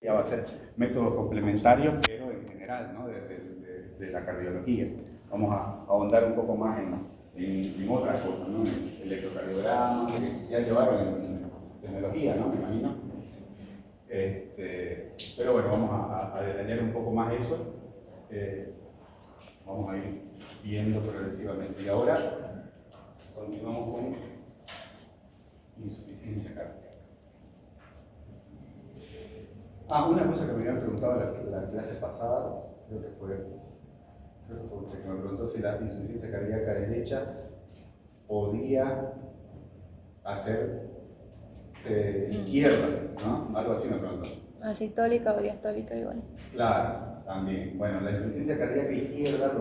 Ya va a ser métodos complementarios, pero en general, ¿no? de la cardiología. Vamos a ahondar un poco más en otras cosas, ¿no? En el electrocardiograma, que ya llevaron en semiología, ¿no? Me imagino. Pero bueno, vamos a detallar un poco más eso. Vamos a ir viendo progresivamente. Y ahora continuamos con insuficiencia cardíaca. Una cosa que me habían preguntado la clase pasada, creo que fue usted que me preguntó si la insuficiencia cardíaca derecha podía hacerse izquierda, ¿no? Algo así me preguntó. Asistólica o diastólica igual. Claro, también. Bueno, la insuficiencia cardíaca izquierda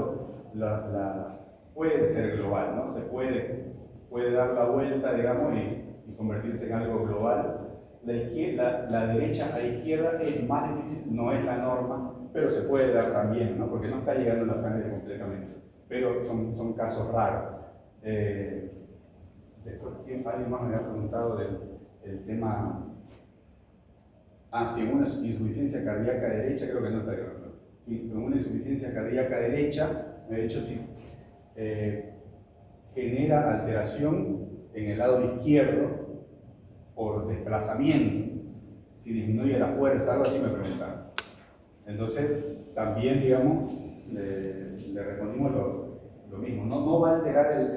puede ser global, ¿no? Se puede dar la vuelta, digamos, y convertirse en algo global. La derecha a izquierda es más difícil, no es la norma, pero se puede dar también, ¿no? Porque no está llegando la sangre completamente. Pero son casos raros. Después, alguien más me había preguntado del tema. Sí, una insuficiencia cardíaca derecha, creo que no está bien. Sí, una insuficiencia cardíaca derecha, de hecho, sí, genera alteración en el lado izquierdo por desplazamiento. Si disminuye la fuerza, algo así me preguntaron. Entonces, también, digamos, le respondimos lo mismo. No va a alterar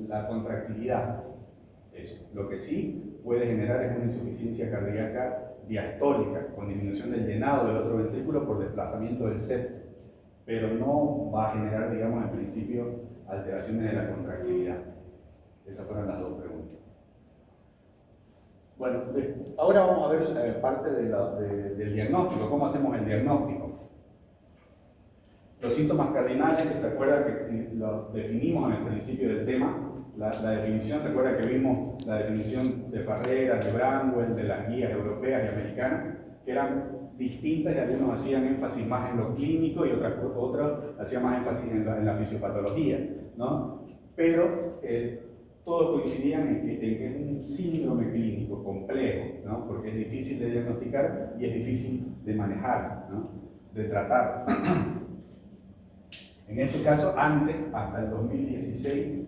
la contractilidad. Eso. Lo que sí puede generar es una insuficiencia cardíaca diastólica, con disminución del llenado del otro ventrículo por desplazamiento del septo, pero no va a generar, digamos, en principio, alteraciones de la contractilidad. Esas fueron las dos preguntas. Bueno, ahora vamos a ver parte del diagnóstico. ¿Cómo hacemos el diagnóstico? Los síntomas cardinales, que se acuerdan que si los definimos en el principio del tema, la definición, se acuerda que vimos la definición de Farreras, de Brandwell, de las guías europeas y americanas, que eran distintas y algunos hacían énfasis más en lo clínico y otros hacían más énfasis en la fisiopatología, ¿no? Pero todos coincidían en que es un síndrome clínico complejo, ¿no? Porque es difícil de diagnosticar y es difícil de manejar, ¿no? De tratar. En este caso, antes, hasta el 2016,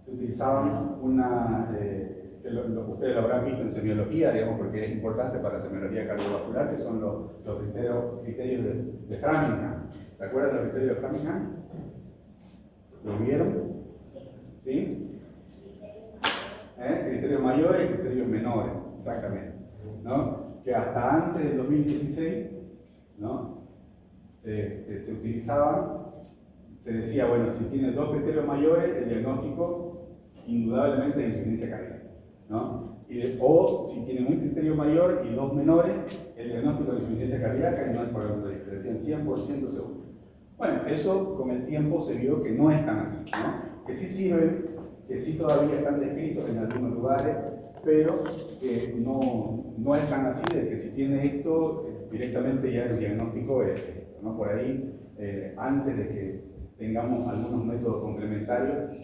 se utilizaban ustedes lo habrán visto en semiología, digamos, porque es importante para la semiología cardiovascular, que son los criterios de Framingham. ¿Se acuerdan de los criterios de Framingham? ¿Lo vieron? ¿Sí? Criterios mayores y criterios menores, exactamente. ¿No? Que hasta antes del 2016, ¿no? Se utilizaban. Se decía, bueno, si tiene dos criterios mayores, el diagnóstico indudablemente es insuficiencia cardíaca, ¿no? O si tienen un criterio mayor y dos menores, el diagnóstico de insuficiencia cardíaca y no es problema de decían 100% seguro. Bueno, eso con el tiempo se vio que no es tan así, ¿no? Que sí sirven, que sí todavía están descritos en algunos lugares, pero que no es tan así de que si tiene esto, directamente ya el diagnóstico es, ¿no? Por ahí, antes de que tengamos algunos métodos complementarios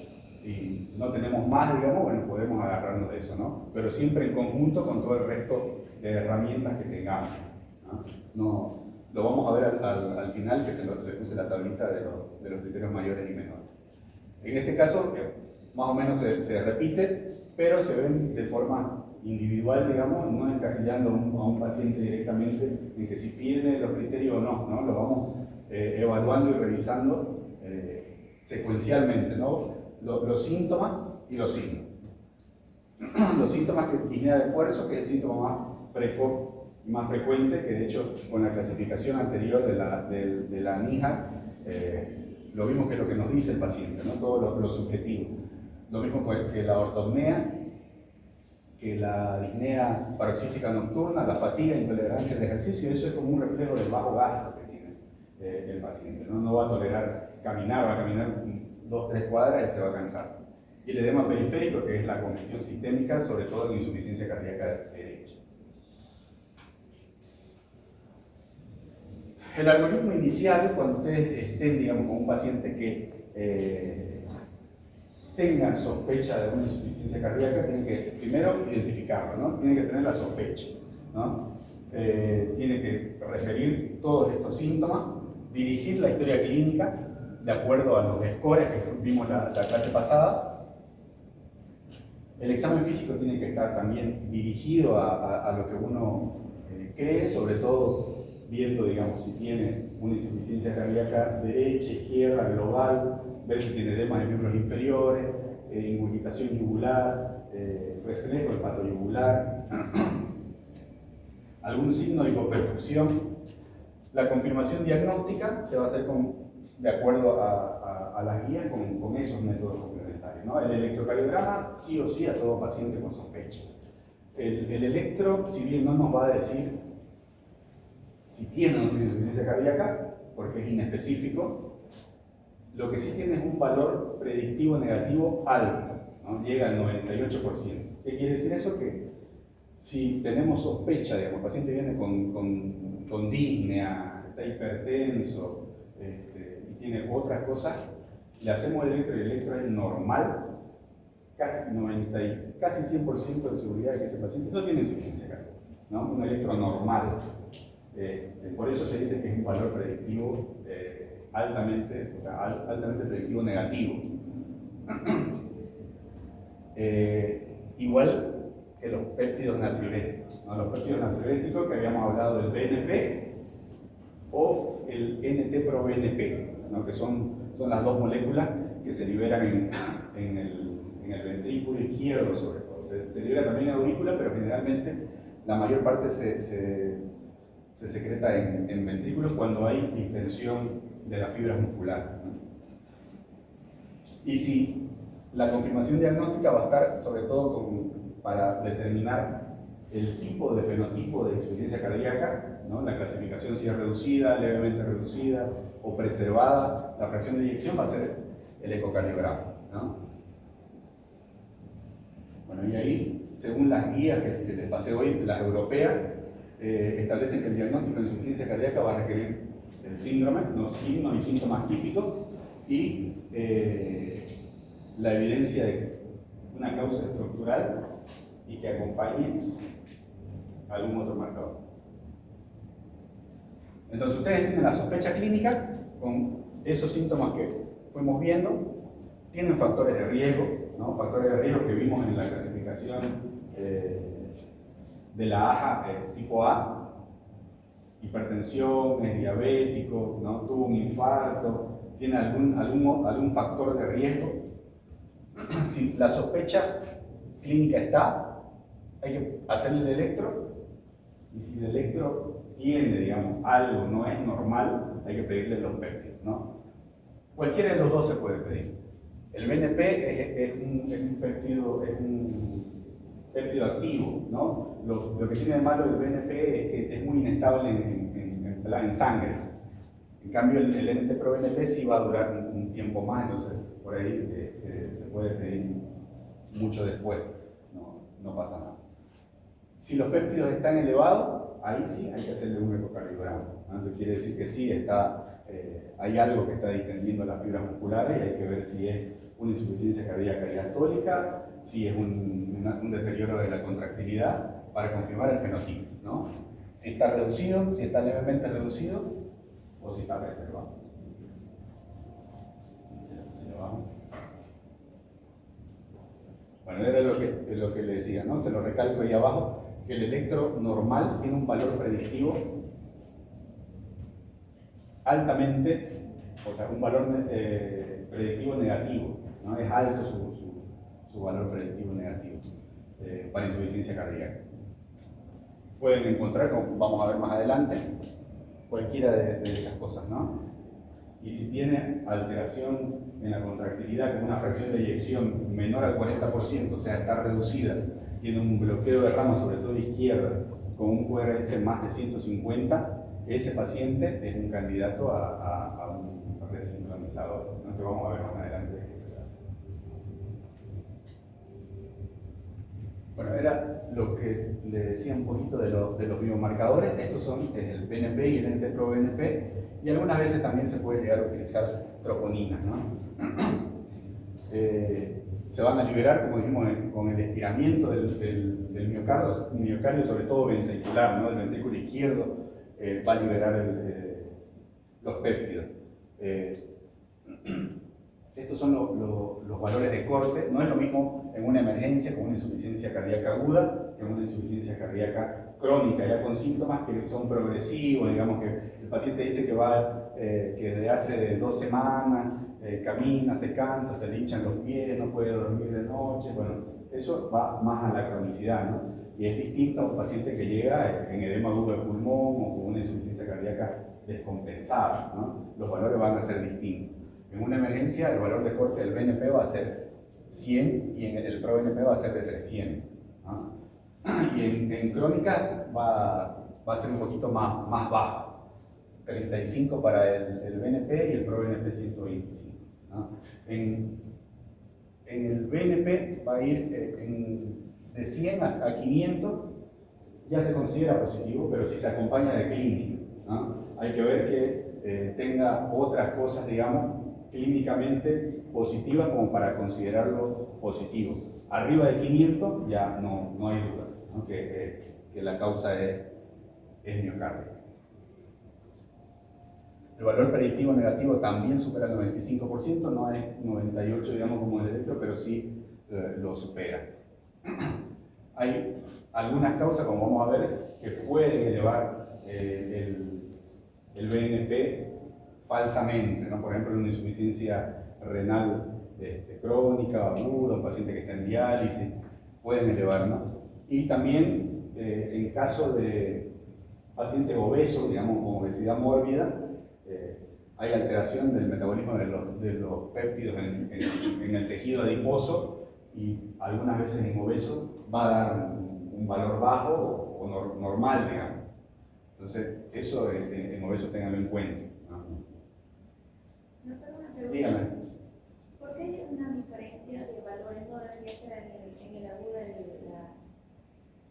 y no tenemos más, digamos, bueno, podemos agarrarnos de eso, ¿no? Pero siempre en conjunto con todo el resto de herramientas que tengamos, ¿no? Lo vamos a ver al final, que le puse la tablita de los criterios mayores y menores. En este caso, más o menos se repite, pero se ven de forma individual, digamos, no encasillando a un paciente directamente en que si tiene los criterios o no, ¿no? Lo vamos evaluando y revisando secuencialmente, ¿no? Los síntomas y los signos. Los síntomas, que disnea de esfuerzo, que es el síntoma más precoz y más frecuente, que de hecho con la clasificación anterior de la NIHA, lo mismo que lo que nos dice el paciente, ¿no? Todo lo subjetivo. Lo mismo que la ortopnea, que la disnea paroxística nocturna, la fatiga, intolerancia al ejercicio. Eso es como un reflejo del bajo gasto que tiene el paciente, ¿no? No va a tolerar caminar, va a caminar 2-3 cuadras y se va a cansar. Y el edema periférico, que es la congestión sistémica, sobre todo en insuficiencia cardíaca derecha. El algoritmo inicial, cuando ustedes estén, digamos, con un paciente que tenga sospecha de una insuficiencia cardíaca, tienen que primero identificarlo, ¿no? Tienen que tener la sospecha, ¿no? Tiene que referir todos estos síntomas, dirigir la historia clínica de acuerdo a los scores que vimos la clase pasada. El examen físico tiene que estar también dirigido a lo que uno cree, sobre todo viendo, digamos, si tiene una insuficiencia cardíaca derecha, izquierda, global, ver si tiene edema de miembros inferiores, ingurgitación yugular, reflejo hepatoyugular, algún signo de hipoperfusión. La confirmación diagnóstica se va a hacer de acuerdo a las guías con esos métodos complementarios, ¿no? El electrocardiograma sí o sí a todo paciente con sospecha. El electro, si bien no nos va a decir si tiene o no tiene insuficiencia cardíaca, porque es inespecífico, lo que sí tiene es un valor predictivo negativo alto, ¿no? Llega al 98%. ¿Qué quiere decir eso? Que si tenemos sospecha, digamos, el paciente viene con disnea, está hipertenso, y tiene otras cosas, le hacemos el electro y el electro es normal, casi 100% de seguridad de que ese paciente no tiene insuficiencia cardíaca, ¿no? Un electro normal. Por eso se dice que es un valor predictivo altamente predictivo negativo. Igual que los péptidos natriuréticos, ¿no? Los péptidos natriuréticos que habíamos hablado del BNP o el NT-proBNP, ¿no? Que son las dos moléculas que se liberan en el ventrículo izquierdo, sobre todo. Se libera también en la aurícula, pero generalmente la mayor parte se secreta en ventrículos cuando hay distensión de las fibras musculares, ¿no? Y si la confirmación diagnóstica va a estar sobre todo para determinar el tipo de fenotipo de insuficiencia cardíaca, ¿no? La clasificación si es reducida, levemente reducida o preservada, la fracción de eyección va a ser el ecocardiograma, ¿no? Bueno, y ahí, según las guías que les pasé hoy, las europeas, establecen que el diagnóstico de insuficiencia cardíaca va a requerir el síndrome, los signos y síntomas típicos y la evidencia de una causa estructural y que acompañe algún otro marcador. Entonces ustedes tienen la sospecha clínica con esos síntomas que fuimos viendo, tienen factores de riesgo, ¿no? Factores de riesgo que vimos en la clasificación de la AJA tipo A, hipertensión, es diabético, ¿no? Tuvo un infarto, tiene algún factor de riesgo. Si la sospecha clínica está, hay que hacerle el electro, y si el electro tiene, digamos, algo no es normal, hay que pedirle los péptidos, ¿no? Cualquiera de los dos se puede pedir. El BNP es un péptido activo, ¿no? Lo que tiene de malo el BNP es que es muy inestable en sangre. En cambio, el NT-proBNP sí va a durar un tiempo más, entonces por ahí se puede pedir mucho después, no pasa nada. Si los péptidos están elevados, ahí sí hay que hacerle un ecocardiograma, ¿no? Entonces quiere decir que sí hay algo que está distendiendo las fibras musculares y hay que ver si es una insuficiencia cardíaca diastólica, si es un deterioro de la contractilidad, para confirmar el fenotipo, ¿no? Si está reducido, si está levemente reducido o si está reservado. Bueno, era lo que le decía, ¿no? Se lo recalco ahí abajo, que el electro normal tiene un valor predictivo altamente, o sea, un valor predictivo negativo, ¿no? Es alto su valor predictivo negativo para insuficiencia cardíaca. Pueden encontrar, como vamos a ver más adelante, cualquiera de esas cosas, ¿no? Y si tiene alteración en la contractilidad con una fracción de eyección menor al 40%, o sea, está reducida, tiene un bloqueo de rama, sobre todo izquierda, con un QRS más de 150, ese paciente es un candidato a un resincronizador, ¿no? Que vamos a ver más adelante de qué se trata. Bueno, era lo que le decía un poquito de los biomarcadores. Estos son el BNP y el NT-proBNP, y algunas veces también se puede llegar a utilizar troponinas, ¿no? Se van a liberar, como dijimos, con el estiramiento del miocardio, sobre todo ventricular, ¿no? El ventrículo izquierdo va a liberar los péptidos. Estos son los valores de corte. No es lo mismo en una emergencia con una insuficiencia cardíaca aguda que en una insuficiencia cardíaca crónica, ya con síntomas que son progresivos, digamos que el paciente dice que desde hace 2 semanas camina, se cansa, se le hinchan los pies, no puede dormir de noche. Bueno, eso va más a la cronicidad, ¿no? Y es distinto a un paciente que llega en edema agudo de pulmón o con una insuficiencia cardíaca descompensada, ¿no? Los valores van a ser distintos. En una emergencia, el valor de corte del BNP va a ser 100 y en el ProBNP va a ser de 300, ¿no? Y en crónica va a ser un poquito más bajo, 35 para el BNP y el ProBNP 125, ¿no? En el BNP va a ir de 100 a 500, ya se considera positivo, pero si se acompaña de clínica, ¿no? Hay que ver que tenga otras cosas, digamos, clínicamente positivas como para considerarlo positivo. Arriba de 500 ya no hay duda, ¿no? que la causa es miocárdica. El valor predictivo negativo también supera el 95%, no es 98% digamos como el electro, pero sí lo supera. Hay algunas causas, como vamos a ver, que pueden elevar el BNP falsamente, ¿no? Por ejemplo, una insuficiencia renal crónica o aguda, un paciente que está en diálisis, pueden elevar, ¿no? Y también en caso de pacientes obesos, digamos con obesidad mórbida, hay alteración del metabolismo de los péptidos en el tejido adiposo y algunas veces en obeso va a dar un valor bajo o normal, digamos. Entonces, eso en obeso tenganlo en cuenta, ¿no? Dígame. ¿Por qué hay una diferencia de valores? ¿No debería ser en el agudo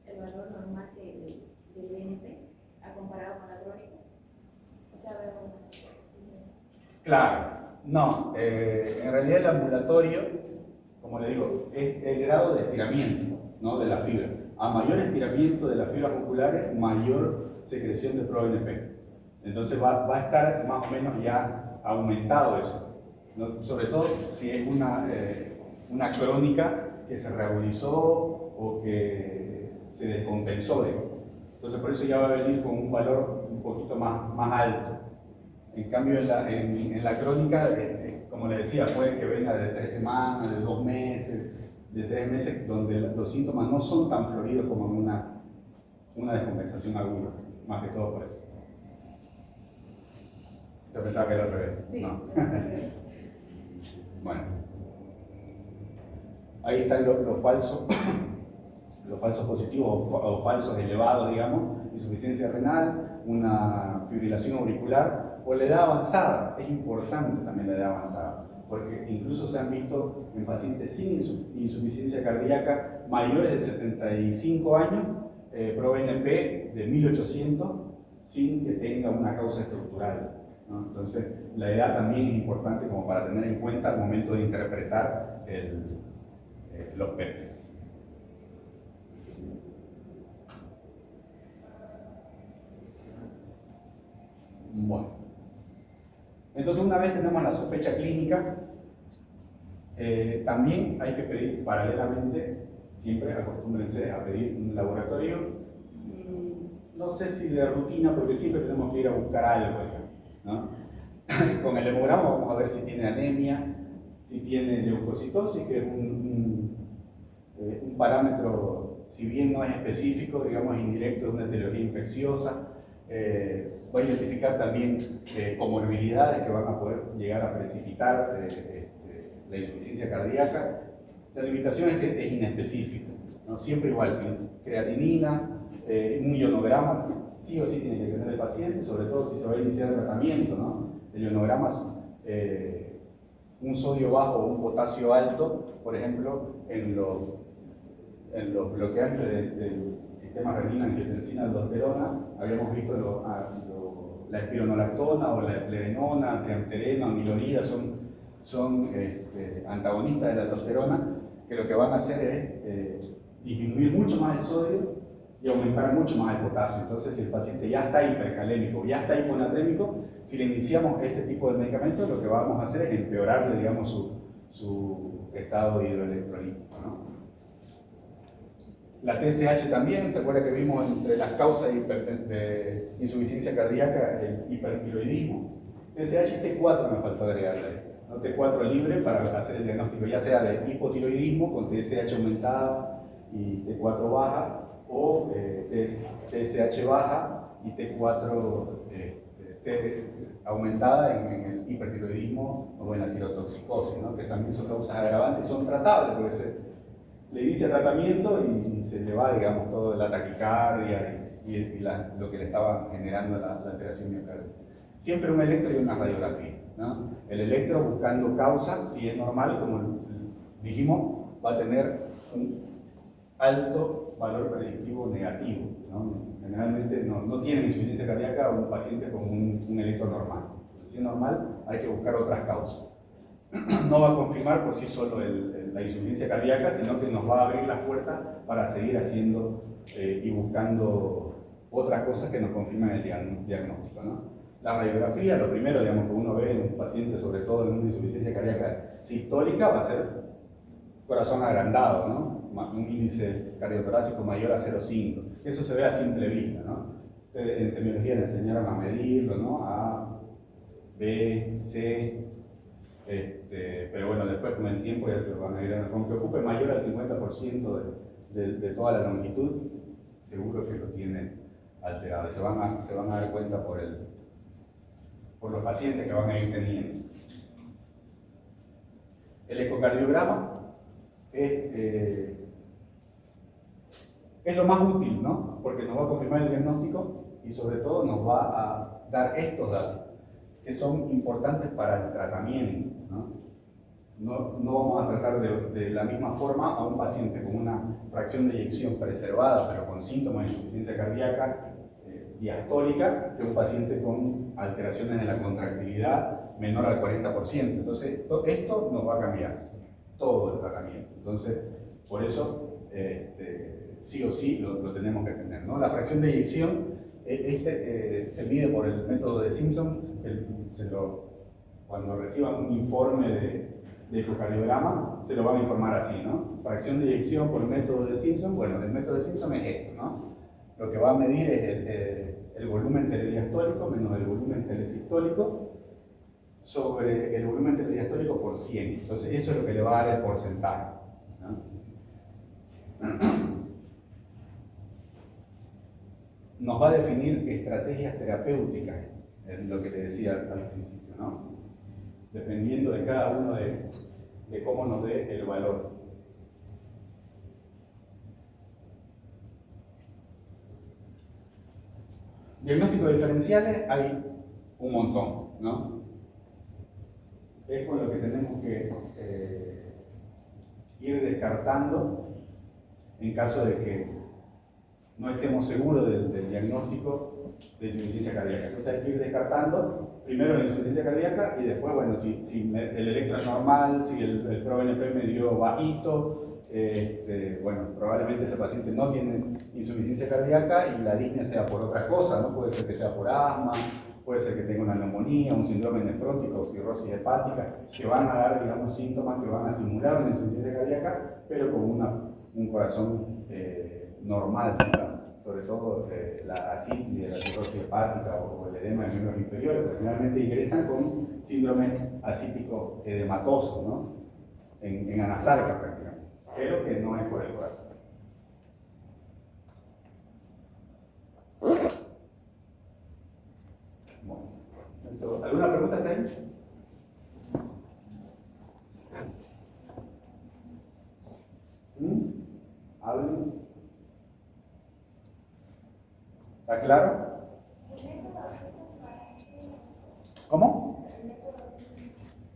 el valor normal del BNP comparado con la crónica? O sea, veo una diferencia. Claro, no. En realidad el ambulatorio, como le digo, es el grado de estiramiento, ¿no? De la fibra. A mayor estiramiento de las fibras musculares, mayor secreción de ProBNP. Entonces va a estar más o menos ya aumentado eso, ¿no? Sobre todo si es una crónica que se reagudizó o que se descompensó, digamos. Entonces por eso ya va a venir con un valor un poquito más alto. En cambio en la crónica, como le decía, puede que venga de 3 semanas, de 2 meses, de 3 meses, donde los síntomas no son tan floridos como en una descompensación aguda, más que todo por eso. Yo pensaba que era al revés. Sí, No. Bueno. Bueno, ahí están los falsos positivos o falsos elevados, digamos, insuficiencia renal, una fibrilación auricular o la edad avanzada. Es importante también la edad avanzada, porque incluso se han visto en pacientes sin insuficiencia cardíaca mayores de 75 años, ProBNP de 1800 sin que tenga una causa estructural, ¿no? Entonces, la edad también es importante como para tener en cuenta al momento de interpretar los péptidos. Bueno, entonces una vez tenemos la sospecha clínica, también hay que pedir paralelamente, siempre acostúmbrense a pedir un laboratorio, no sé si de rutina, porque siempre tenemos que ir a buscar algo, ¿no? Con el hemograma vamos a ver si tiene anemia, si tiene leucocitosis, que es un parámetro, si bien no es específico, digamos indirecto de una etiología infecciosa. Va a identificar también comorbilidades que van a poder llegar a precipitar la insuficiencia cardíaca. La limitación es que es inespecífico, ¿no? Siempre igual, creatinina, un ionograma sí o sí tiene que tener el paciente, sobre todo si se va a iniciar el tratamiento, ¿no? El ionograma es un sodio bajo o un potasio alto, por ejemplo, en los bloqueantes del sistema renina-angiotensina-aldosterona, habíamos visto la espironolactona o la eplerenona, triamterena o amilorida, son antagonistas de la aldosterona, que lo que van a hacer es disminuir mucho más el sodio y aumentar mucho más el potasio. Entonces, si el paciente ya está hipercalémico, ya está hiponatrémico, si le iniciamos este tipo de medicamentos, lo que vamos a hacer es empeorarle, digamos, su estado hidroelectrolítico, ¿no? La TSH también, ¿se acuerda que vimos entre las causas de insuficiencia cardíaca el hipertiroidismo? TSH y T4 me faltó agregarle, ¿no? T4 libre para hacer el diagnóstico, ya sea de hipotiroidismo con TSH aumentada y T4 baja, o TSH baja y T4 aumentada en el hipertiroidismo o en la tirotoxicosis, ¿no? Que también son causas agravantes y son tratables, porque le inicia tratamiento y se le va, digamos, todo la taquicardia y lo que le estaba generando la alteración miocárdica. Siempre un electro y una radiografía, ¿no? El electro buscando causa, si es normal, como dijimos, va a tener un alto valor predictivo negativo, ¿no? Generalmente no tiene insuficiencia cardíaca un paciente con un electro normal. Entonces, si es normal, hay que buscar otras causas. No va a confirmar por sí solo la insuficiencia cardíaca, sino que nos va a abrir las puertas para seguir haciendo y buscando otras cosas que nos confirman el diagnóstico, ¿no? La radiografía, lo primero, digamos, que uno ve en un paciente, sobre todo en una insuficiencia cardíaca sistólica, va a ser corazón agrandado, ¿no? Un índice cardiotorácico mayor a 0,5. Eso se ve a simple vista, ¿no? En semiología le enseñaron a medirlo, ¿no? A, B, C, pero bueno, después con el tiempo ya se lo van a ir. Con que ocupe mayor al 50% de toda la longitud, seguro que lo tienen alterado. Se van a dar cuenta por los pacientes que van a ir teniendo. El ecocardiograma es lo más útil, ¿no? Porque nos va a confirmar el diagnóstico y sobre todo nos va a dar estos datos que son importantes para el tratamiento, ¿no? No vamos a tratar de la misma forma a un paciente con una fracción de eyección preservada pero con síntomas de insuficiencia cardíaca diastólica que un paciente con alteraciones de la contractilidad menor al 40%. Entonces, esto nos va a cambiar todo el tratamiento. Entonces, por eso, sí o sí lo tenemos que tener, ¿no? La fracción de eyección se mide por el método de Simpson. Cuando reciban un informe de ecocardiograma, se lo van a informar así, ¿no? Fracción de eyección por el método de Simpson. Bueno, el método de Simpson es esto, ¿no? Lo que va a medir es el volumen telediastólico menos el volumen telesistólico sobre el volumen telediastólico por 100. Entonces, eso es lo que le va a dar el porcentaje, ¿no? Nos va a definir estrategias terapéuticas, es lo que le decía al principio, ¿no? Dependiendo de cada uno de cómo nos dé el valor. Diagnósticos diferenciales hay un montón, ¿no? Es con lo que tenemos que ir descartando en caso de que no estemos seguros del diagnóstico de insuficiencia cardíaca. Entonces hay que ir descartando primero la insuficiencia cardíaca y después, bueno, si el electro es normal, si el ProBNP me dio bajito, bueno, probablemente ese paciente no tiene insuficiencia cardíaca y la disnea sea por otra cosa, ¿no? Puede ser que sea por asma, puede ser que tenga una neumonía, un síndrome nefrótico o cirrosis hepática, que van a dar, digamos, síntomas que van a simular una insuficiencia cardíaca, pero con un corazón normal, ¿no? Sobre todo la asitis de la cirrosis hepática o el edema de miembros inferiores, que finalmente ingresan con síndrome asítico edematoso, ¿no? En anasarca prácticamente, pero que no es por el corazón. Bueno, ¿alguna pregunta hasta ahí? ¿Hablen? ¿Está claro? ¿Cómo?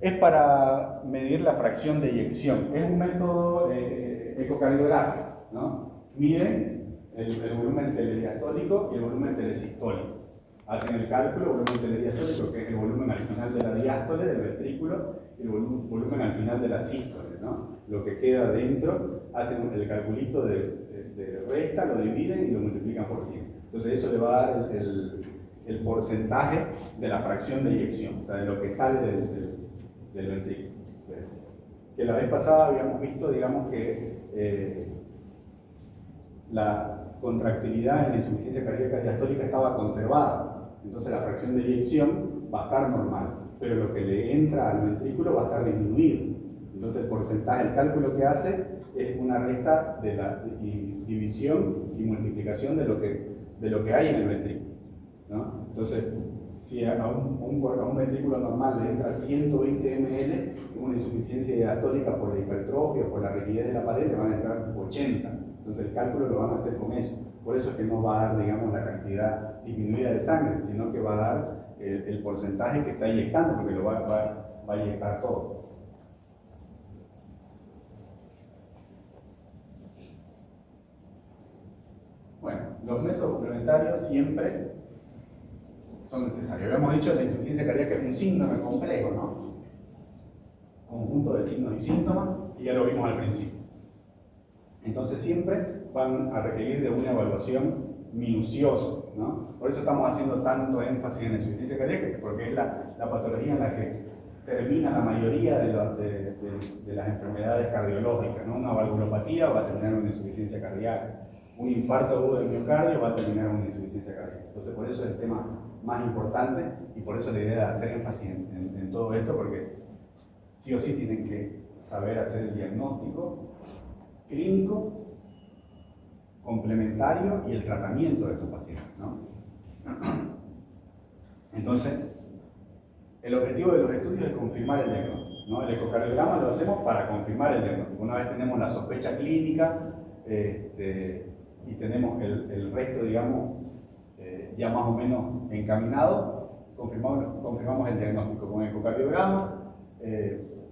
Es para medir la fracción de eyección. Es un método ecocardiográfico, ¿no? Miden el volumen telediastólico y el volumen telesistólico. Hacen el cálculo del volumen telediastólico, que es el volumen al final de la diástole, del ventrículo, y el volumen al final de la sístole, ¿no? Lo que queda dentro, hacen el calculito del resta, lo dividen y lo multiplican por 100. Entonces eso le va a dar el porcentaje de la fracción de eyección, o sea, de lo que sale del ventrículo. Que la vez pasada habíamos visto, digamos, que la contractilidad en la insuficiencia cardíaca diastólica estaba conservada, entonces la fracción de eyección va a estar normal, pero lo que le entra al ventrículo va a estar disminuido. Entonces el porcentaje, el cálculo que hace es una resta de la división y multiplicación de lo que hay en el ventrículo, ¿no? Entonces, si a un ventrículo normal le entra 120 ml, una insuficiencia diastólica por la hipertrofia o por la rigidez de la pared le van a entrar 80. Entonces el cálculo lo van a hacer con eso. Por eso es que no va a dar, digamos, la cantidad disminuida de sangre, sino que va a dar el porcentaje que está inyectando, porque lo va a inyectar todo. Bueno, los métodos complementarios siempre son necesarios. Habíamos dicho que la insuficiencia cardíaca es un síndrome complejo, ¿no? Conjunto de signos y síntomas, y ya lo vimos al principio. Entonces siempre van a requerir de una evaluación minuciosa, ¿no? Por eso estamos haciendo tanto énfasis en la insuficiencia cardíaca, porque es la patología en la que termina la mayoría de las enfermedades cardiológicas, ¿no? Una valvulopatía va a terminar en una insuficiencia cardíaca, un infarto agudo del miocardio va a terminar en una insuficiencia cardíaca. Entonces por eso es el tema más importante y por eso la idea de hacer énfasis en todo esto, porque sí o sí tienen que saber hacer el diagnóstico clínico, complementario y el tratamiento de estos pacientes, ¿no? Entonces, el objetivo de los estudios es confirmar el diagnóstico, ¿no? El ecocardiograma lo hacemos para confirmar el diagnóstico. Una vez tenemos la sospecha clínica y tenemos el resto, digamos, ya más o menos encaminado, confirmamos el diagnóstico con el ecocardiograma.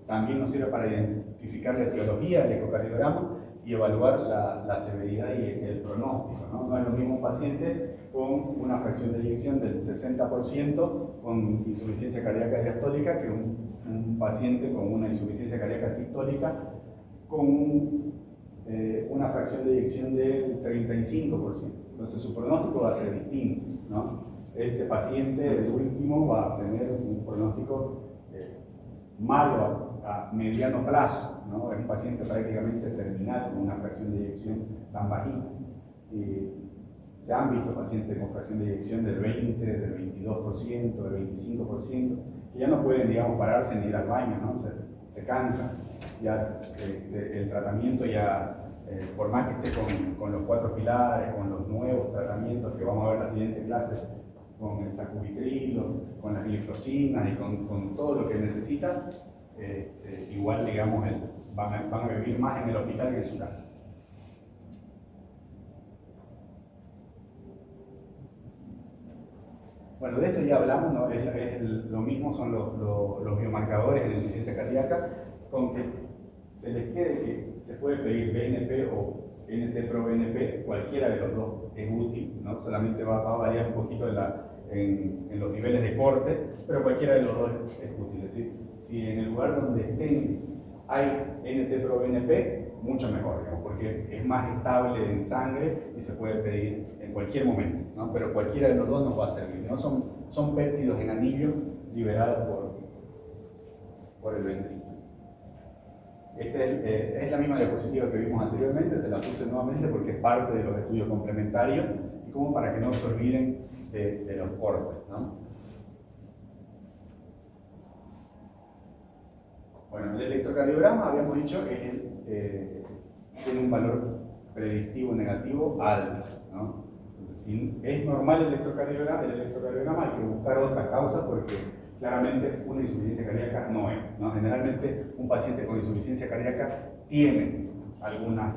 También nos sirve para identificar la etiología del ecocardiograma y evaluar la severidad y el pronóstico, ¿no? No es lo mismo un paciente con una fracción de eyección del 60% con insuficiencia cardíaca diastólica que un paciente con una insuficiencia cardíaca sistólica con una fracción de eyección del 35%. Entonces su pronóstico va a ser distinto, ¿no? Este paciente, el último, va a tener un pronóstico malo a mediano plazo, ¿no? Es un paciente prácticamente terminal con una fracción de eyección tan bajita. Se han visto pacientes con fracción de eyección del 20, del 22%, del 25%, que ya no pueden, digamos, pararse ni ir al baño, ¿no? Se cansan. Ya el tratamiento ya, por más que esté con los 4 pilares, con los nuevos tratamientos que vamos a ver en la siguiente clase, con el sacubitrilo, con las gliflocinas y con todo lo que necesitan, igual, digamos, van a vivir más en el hospital que en su casa. Bueno, de esto ya hablamos, ¿no? Lo mismo son los biomarcadores de la insuficiencia cardíaca, con que se les quede que se puede pedir BNP o NT-proBNP, cualquiera de los dos es útil, ¿no? Solamente va a variar un poquito en los niveles de corte, pero cualquiera de los dos es útil. Es decir, si en el lugar donde estén hay NT-proBNP, mucho mejor, digamos, porque es más estable en sangre y se puede pedir en cualquier momento, ¿no? Pero cualquiera de los dos nos va a servir, ¿no? Son péptidos en anillo liberados por el ventrículo. Es la misma diapositiva que vimos anteriormente, se la puse nuevamente porque es parte de los estudios complementarios y como para que no se olviden de los cortes, ¿no? Bueno, el electrocardiograma, habíamos dicho, tiene un valor predictivo negativo alto, ¿no? Entonces, si es normal el electrocardiograma hay que buscar otra causa porque claramente una insuficiencia cardíaca no es, ¿no? Generalmente un paciente con insuficiencia cardíaca tiene algunas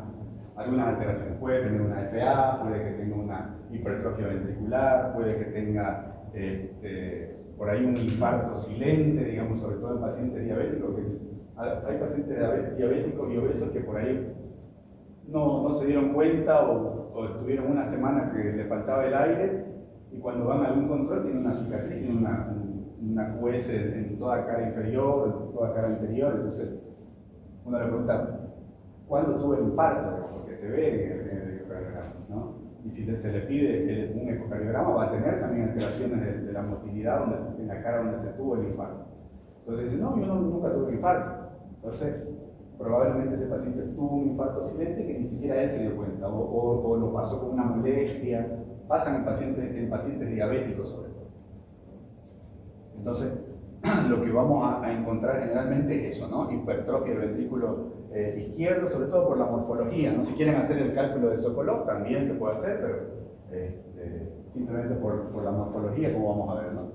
alteraciones. Puede tener una FA, puede que tenga una hipertrofia ventricular, puede que tenga por ahí un infarto silente, digamos, sobre todo en pacientes diabéticos. Hay pacientes diabéticos y obesos que por ahí no se dieron cuenta o estuvieron una semana que le faltaba el aire y cuando van a algún control tienen una cicatriz, tienen una QS en toda cara inferior, en toda cara anterior. Entonces uno le pregunta, cuándo tuvo el infarto, porque se ve en el ecocardiograma, ¿no? Y si se le pide un ecocardiograma, va a tener también alteraciones de la motilidad en la cara donde se tuvo el infarto. Entonces dice, no, yo nunca tuve un infarto. Entonces, probablemente ese paciente tuvo un infarto silente que ni siquiera él se dio cuenta, o lo pasó con una molestia. Pasan en pacientes diabéticos sobre todo. Entonces, lo que vamos a encontrar generalmente es eso, ¿no? Hipertrofia del ventrículo izquierdo, sobre todo por la morfología, ¿no? Si quieren hacer el cálculo de Sokolov, también se puede hacer, pero simplemente por la morfología, como vamos a ver, ¿no?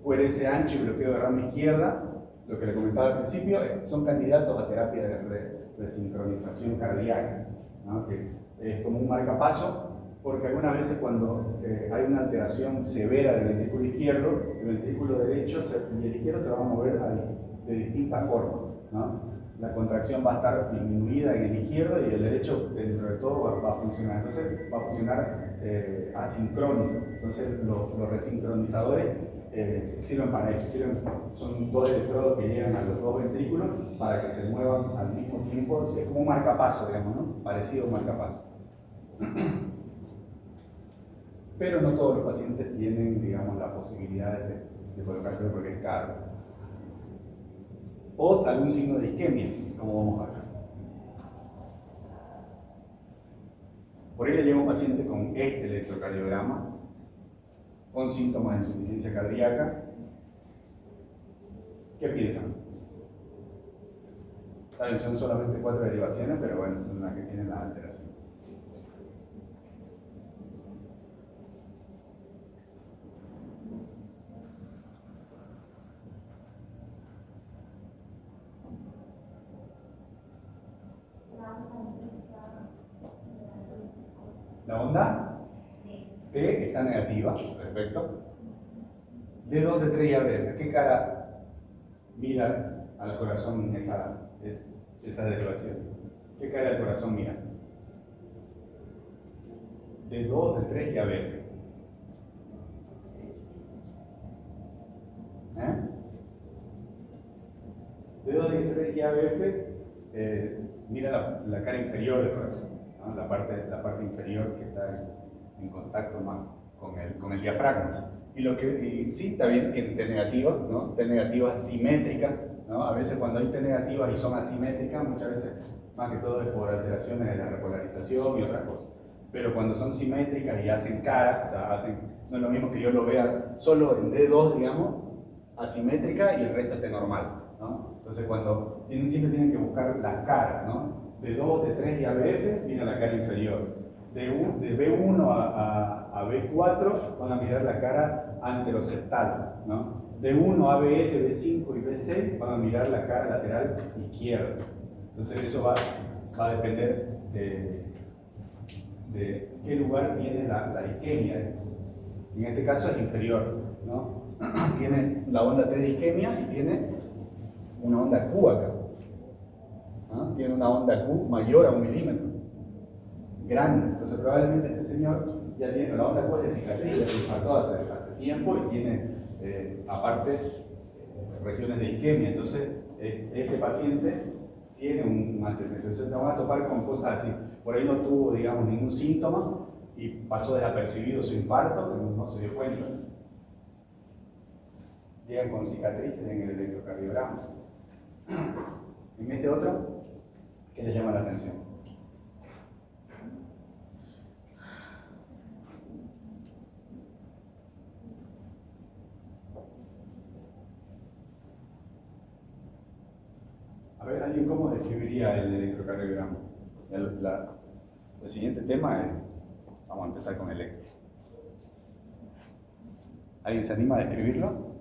QRS ancho y bloqueo de rama izquierda, lo que le comentaba al principio, son candidatos a terapia de resincronización cardíaca, ¿no? Que es como un marcapaso, porque algunas veces cuando hay una alteración severa del ventrículo izquierdo, el ventrículo derecho y el izquierdo se van a mover de distintas formas, ¿no? La contracción va a estar disminuida en el izquierdo y el derecho, dentro de todo, va a funcionar. Entonces, va a funcionar asincrónico. Entonces, los resincronizadores sirven para eso. Son dos electrodos que llegan a los dos ventrículos para que se muevan al mismo tiempo. Es como un marcapaso, digamos, ¿no? Parecido a un marcapaso. Pero no todos los pacientes tienen, digamos, la posibilidad de colocárselo porque es caro. O algún signo de isquemia, como vamos a ver. Por ahí le llega un paciente con este electrocardiograma, con síntomas de insuficiencia cardíaca. ¿Qué piensan? Saben, son solamente 4 derivaciones, pero bueno, son las que tienen la alteración. La onda T está negativa, perfecto. D2, D3 y ABF. ¿Qué cara mira al corazón esa derivación? ¿Qué cara del corazón mira? D2, D3 y ABF. D2, D3 y ABF mira la cara inferior del corazón, ¿no? La parte inferior que está en contacto más con el diafragma. Y sí, está bien, tiene T negativa, ¿no? T negativa simétrica, ¿no? A veces cuando hay T negativas y son asimétricas, muchas veces, más que todo es por alteraciones de la repolarización y otras cosas. Pero cuando son simétricas y hacen cara, o sea, no es lo mismo que yo lo vea solo en D2, digamos, asimétrica y el resto esté normal, ¿no? Entonces siempre tienen que buscar las caras, ¿no? De 2, de 3 y ABF, mira la cara inferior. De B1 a B4 van a mirar la cara anteroseptal, ¿no? De 1 a BL, B5 y B6 van a mirar la cara lateral izquierda. Entonces eso va a depender de qué lugar tiene la isquemia. En este caso es inferior, ¿no? Tiene la onda T de isquemia y tiene una onda Q acá, ¿no? Tiene una onda Q mayor a 1 milímetro, grande. Entonces probablemente este señor ya tiene la onda Q de cicatriz, ya se infartó hace tiempo y tiene aparte regiones de isquemia. Entonces este paciente tiene un antecedente. Entonces se van a topar con cosas así. Por ahí no tuvo, digamos, ningún síntoma y pasó desapercibido su infarto, no se dio cuenta. Llegan con cicatrices en el electrocardiograma. En este otro, ¿qué les llama la atención? A ver, ¿alguien cómo describiría el electrocardiograma? El siguiente tema es, vamos a empezar con electro. ¿Alguien se anima a describirlo?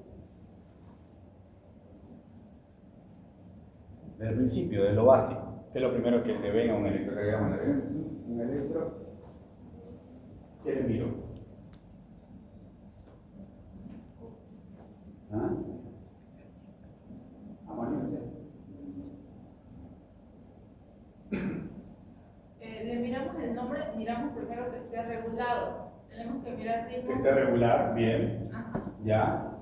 Desde el principio, de lo básico. ¿Qué es lo primero que le ven a un electrocardiograma? ¿Le ven un electro? ¿Qué le miro? ¿Ah? Le miramos el nombre, miramos primero que esté regulado. Tenemos que mirar ritmo. Que esté regular, bien. Ajá. Ya.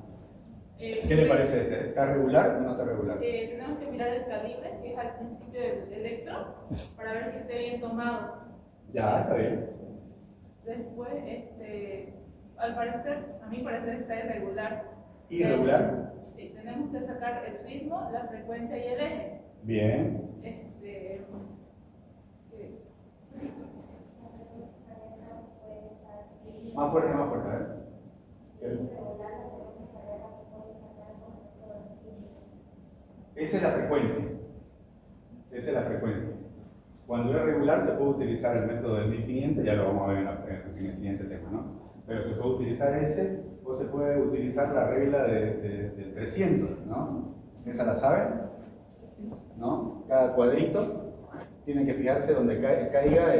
¿Qué le parece este? ¿Está regular o no está regular? Tenemos que mirar el calibre, que es al principio del electro, para ver que esté bien tomado. Ya, está bien. Después, al parecer, a mi parecer está irregular. ¿Irregular? Sí, tenemos que sacar el ritmo, la frecuencia y el eje. Bien. Más fuerte, a ver. Esa es la frecuencia. Esa es la frecuencia. Cuando es regular se puede utilizar el método del 1500, ya lo vamos a ver en el siguiente tema, ¿no? Pero se puede utilizar ese o se puede utilizar la regla del 300, ¿no? ¿Esa la saben? ¿No? Cada cuadrito tiene que fijarse donde caiga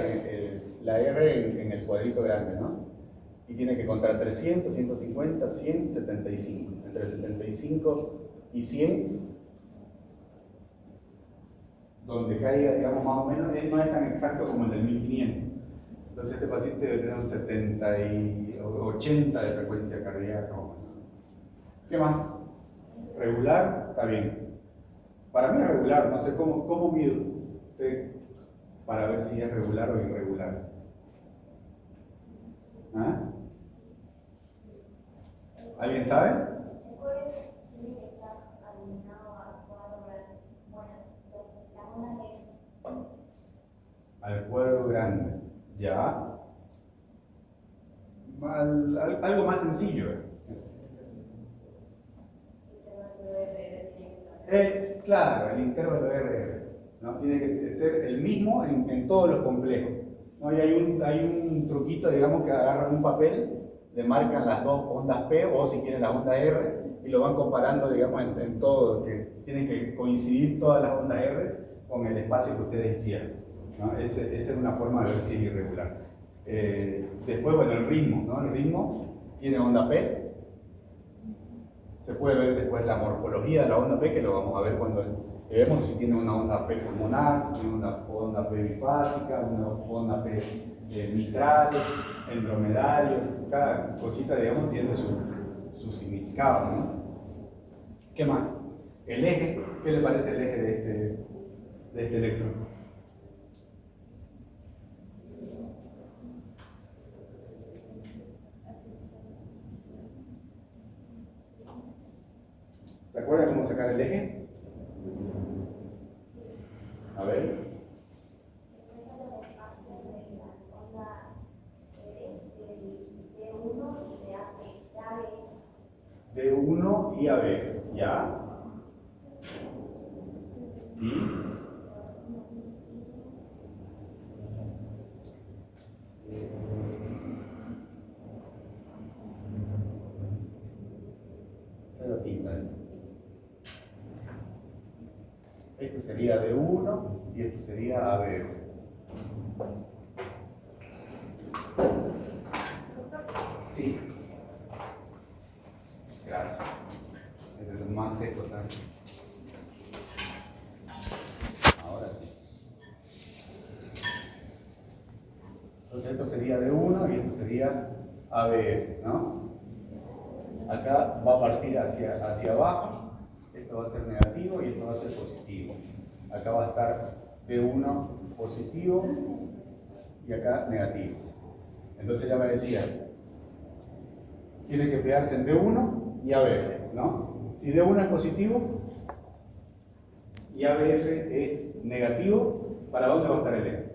la R en el cuadrito grande, ¿no? Y tiene que contar 300, 150, 100, 75. Entre 75 y 100, donde caiga, digamos, más o menos, no es tan exacto como el del 1500. Entonces este paciente debe tener un 70 o 80 de frecuencia cardíaca. ¿Qué más? ¿Regular? Está bien. Para mí es regular, no sé cómo mido para ver si es regular o irregular. ¿Ah? ¿Alguien sabe? Al cuadro grande, ya. Algo más sencillo. Claro, el intervalo RR, ¿no? Tiene que ser el mismo en todos los complejos, ¿no? Y hay un truquito, digamos, que agarran un papel, le marcan las dos ondas P o si quieren la onda R y lo van comparando, digamos, en todo, que tienen que coincidir todas las ondas R con el espacio que ustedes hicieron, ¿no? Esa es una forma de ver si es irregular. Después, bueno, el ritmo, ¿no? El ritmo tiene onda P. Se puede ver después la morfología de la onda P, que lo vamos a ver cuando vemos si tiene una onda P pulmonar, si tiene una onda P bifásica, una onda P mitral, endromedario. Cada cosita, digamos, tiene su significado, ¿no? ¿Qué más? El eje, ¿qué le parece el eje de este electrón? ¿Se acuerdan cómo sacar el eje? A ver. D1 y AB, ¿ya? Y se lo tintan. Esto sería D1 y esto sería AB. Sí. Gracias. Este es el más seco también. Ahora sí. Entonces esto sería D1 y esto sería ABF, ¿no? Acá va a partir hacia abajo. Esto va a ser negativo y esto va a ser positivo. Acá va a estar D1 positivo y acá negativo. Entonces ya me decía, tiene que pegarse en D1 y ABF, ¿no? Si D1 es positivo y ABF es negativo, ¿para dónde va a estar el eje?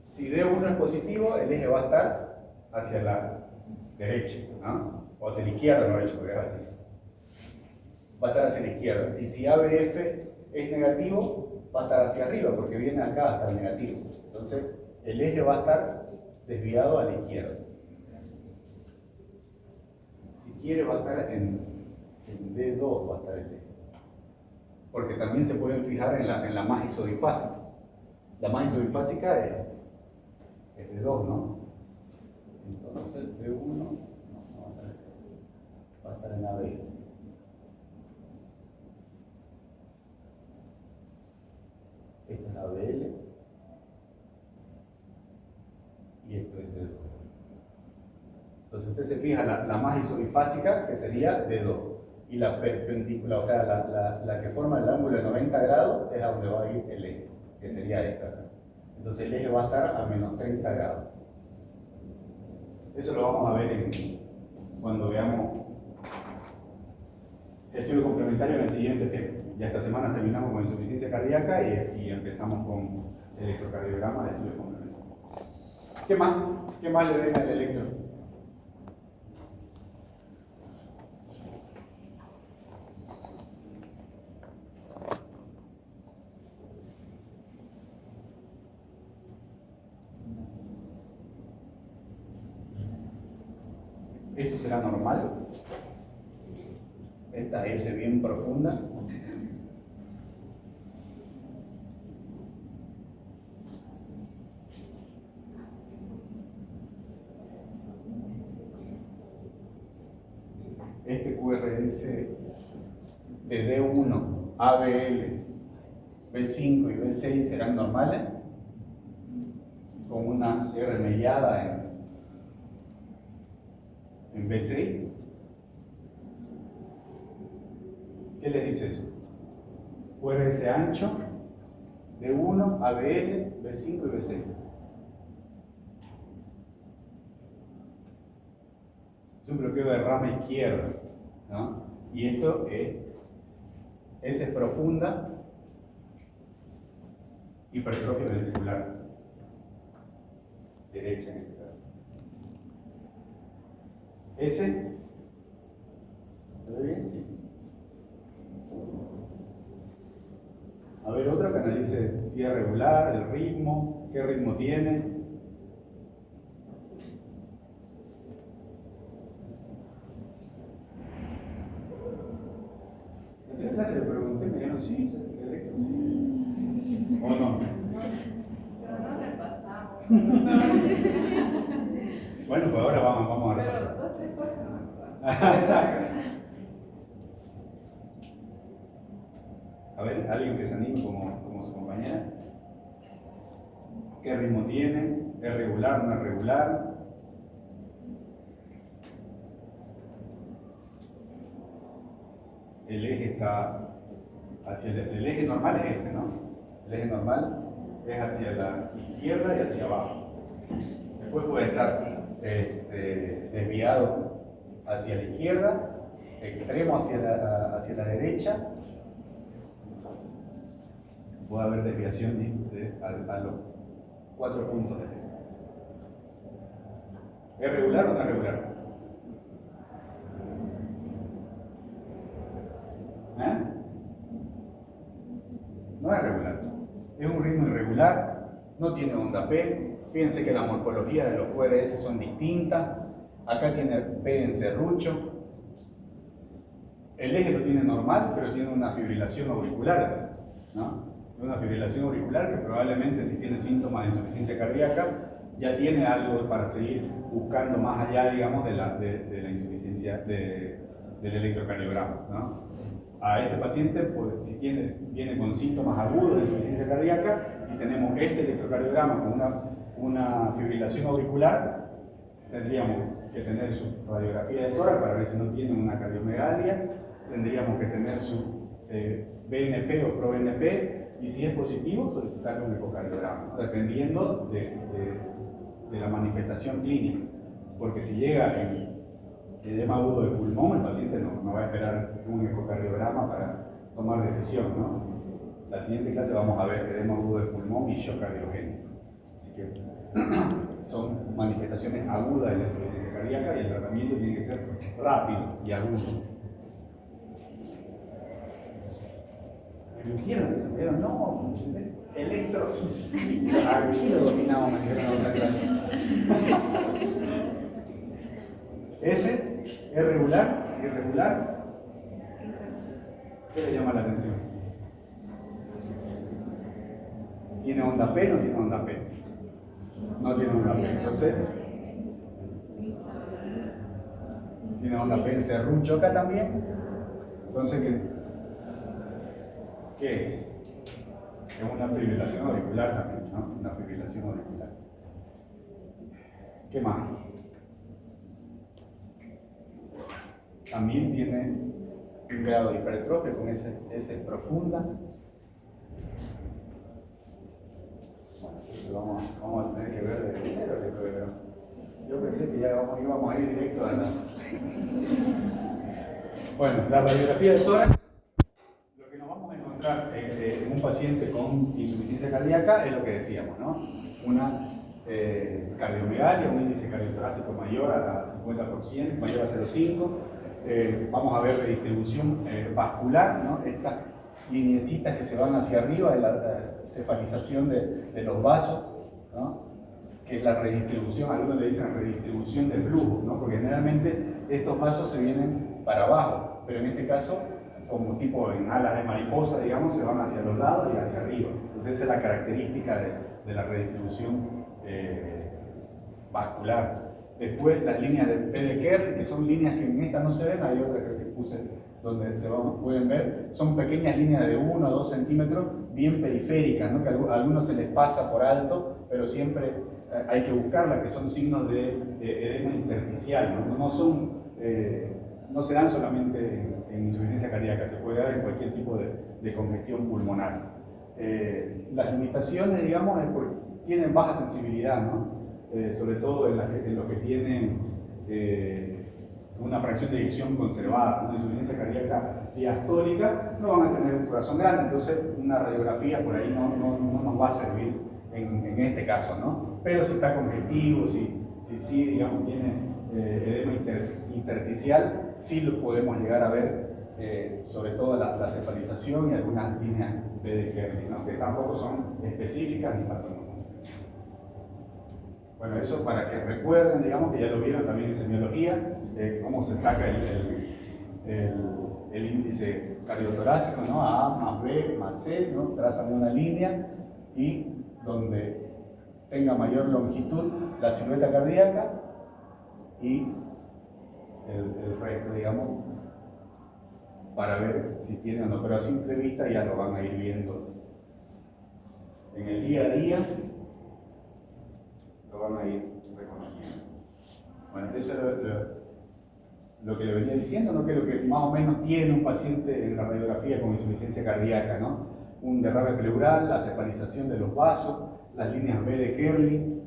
Si D1 es positivo, el eje va a estar hacia la derecha, ¿no? O hacia la izquierda, no derecha, porque es así. Va a estar hacia la izquierda. Y si ABF es negativo, va a estar hacia arriba, porque viene acá hasta el negativo. Entonces, el eje va a estar desviado a la izquierda. Si quiere, va a estar en D2, va a estar el eje. Porque también se pueden fijar en la más isodifásica. La más isodifásica es D2, ¿no? Entonces, D1 va a estar en AB. Esto es ABL y esto es D2. Entonces usted se fija la más isodifásica, que sería D2. y la perpendicular, o sea, la que forma el ángulo de 90 grados es a donde va a ir el eje, que sería esta acá. Entonces el eje va a estar a menos 30 grados. Eso lo vamos a ver cuando veamos estudio complementario en el siguiente tema. Ya esta semana terminamos con insuficiencia cardíaca y empezamos con electrocardiograma de estudio complementario. ¿Qué más? ¿Qué más le ven al electro? ¿Esto será normal? Esta S bien profunda. Este QRS de D1, ABL, B5 y B6 serán normales, con una R mellada en B6. ¿Qué les dice eso? QRS ancho, D1, ABL, B5 y B6. Es un bloqueo de rama izquierda, ¿no? Y esto es profunda, hipertrofia ventricular derecha en este caso. ¿Ese? ¿Se ve bien? Sí. A ver, otra que analice si es regular, el ritmo, qué ritmo tiene. En primera clase le pregunté, me dijeron, sí, electro, sí. ¿O no? Pero no repasamos. Bueno, pues ahora vamos a Pero repasar. 2, 3 cosas no me acuerdo. A ver, alguien que se anime como su compañera. ¿Qué ritmo tiene? ¿Es regular o no es regular? El eje está hacia el eje normal es este, ¿no? El eje normal es hacia la izquierda y hacia abajo. Después puede estar desviado hacia la izquierda, extremo hacia la derecha. Puede haber desviación a los 4 puntos del eje. ¿Es regular o no es regular? No es regular. Es un ritmo irregular, no tiene onda P. Fíjense que la morfología de los QRS son distintas. Acá tiene P en serrucho. El eje lo tiene normal, pero tiene una fibrilación auricular, ¿no? Una fibrilación auricular que probablemente, si tiene síntomas de insuficiencia cardíaca, ya tiene algo para seguir buscando más allá, digamos, de la insuficiencia del electrocardiograma, ¿no? A este paciente, pues, si viene con síntomas agudos de insuficiencia cardíaca y tenemos este electrocardiograma con una fibrilación auricular, tendríamos que tener su radiografía de tórax para ver si no tiene una cardiomegalia, tendríamos que tener su BNP o ProBNP, y si es positivo, solicitarle un ecocardiograma, dependiendo de la manifestación clínica. Porque si llega el edema agudo de pulmón, el paciente no va a esperar un ecocardiograma para tomar decisión, ¿no? La siguiente clase vamos a ver edema agudo de pulmón y shock cardiogénico. Así que son manifestaciones agudas de la insuficiencia cardíaca y el tratamiento tiene que ser rápido y agudo. ¿Me dijeron que se pudieron? No, electro. Aquí lo dominamos, me dijeron en otra clase. Ese es regular, irregular. ¿Qué le llama la atención? ¿Tiene onda P? ¿No tiene onda P? No tiene onda P. Entonces, tiene onda P en serrucho acá también. Entonces, ¿qué es? Es una fibrilación auricular también, ¿no? Una fibrilación auricular. ¿Qué más? También tiene un grado de hipertrofia con S profunda. Bueno, vamos a tener que ver desde cero, pero yo pensé que ya íbamos a ir directo a la... Bueno, la radiografía de tórax, lo que nos vamos a encontrar en un paciente con insuficiencia cardíaca es lo que decíamos, ¿no? Una cardiomegalia, un índice cardiotorácico mayor a 50%, mayor a 0,5. Vamos a ver redistribución vascular, ¿no? Estas lineecitas que se van hacia arriba de la cefalización de los vasos, ¿no? Que es la redistribución, algunos le dicen redistribución de flujo, ¿no? Porque generalmente estos vasos se vienen para abajo, pero en este caso, como tipo en alas de mariposa, digamos, se van hacia los lados y hacia arriba. Entonces esa es la característica de la redistribución vascular. Después las líneas de P de Kerr, que son líneas que en esta no se ven, hay otras que puse donde pueden ver, son pequeñas líneas de 1 o 2 centímetros, bien periféricas, ¿no? Que a algunos se les pasa por alto, pero siempre hay que buscarlas, que son signos de edema intersticial, ¿no? No se dan solamente en insuficiencia cardíaca, se puede dar en cualquier tipo de congestión pulmonar. Las limitaciones, digamos, es porque tienen baja sensibilidad, ¿no? Sobre todo en los que tienen una fracción de eyección conservada, una insuficiencia cardíaca diastólica, no van a tener un corazón grande, entonces una radiografía por ahí no nos va a servir en este caso, ¿no? Pero si está congestivo, si digamos, tiene edema intersticial, sí lo podemos llegar a ver, sobre todo la cefalización y algunas líneas B de Kerr, ¿no? Que tampoco son específicas ni patológicas. Bueno, eso para que recuerden, digamos, que ya lo vieron también en semiología, cómo se saca el índice cardiotorácico, ¿no? A más B más C, ¿no? Trazan una línea y donde tenga mayor longitud la silueta cardíaca y el resto, digamos, para ver si tiene o no, pero a simple vista ya lo van a ir viendo en el día a día, lo van a ir reconociendo. Bueno, eso es lo que le venía diciendo, ¿no? Que lo que más o menos tiene un paciente en la radiografía con insuficiencia cardíaca, ¿no? Un derrame pleural, la cefalización de los vasos, las líneas B de Kerley,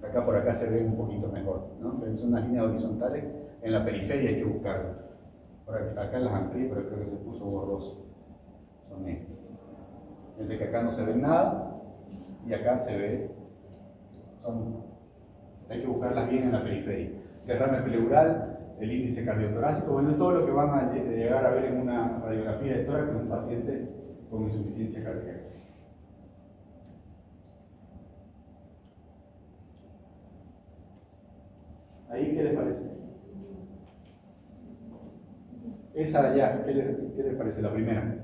acá por acá se ve un poquito mejor, ¿no? Son unas líneas horizontales, en la periferia hay que buscarlas. Por acá las amplié, pero creo que se puso borroso. Son estas. Fíjense que acá no se ve nada y acá se ve, hay que buscarlas bien en la periferia. Derrame pleural, el índice cardiotorácico, bueno, todo lo que van a llegar a ver en una radiografía de tórax en un paciente con insuficiencia cardíaca. ¿Ahí qué les parece? Esa de allá, ¿qué les parece? La primera.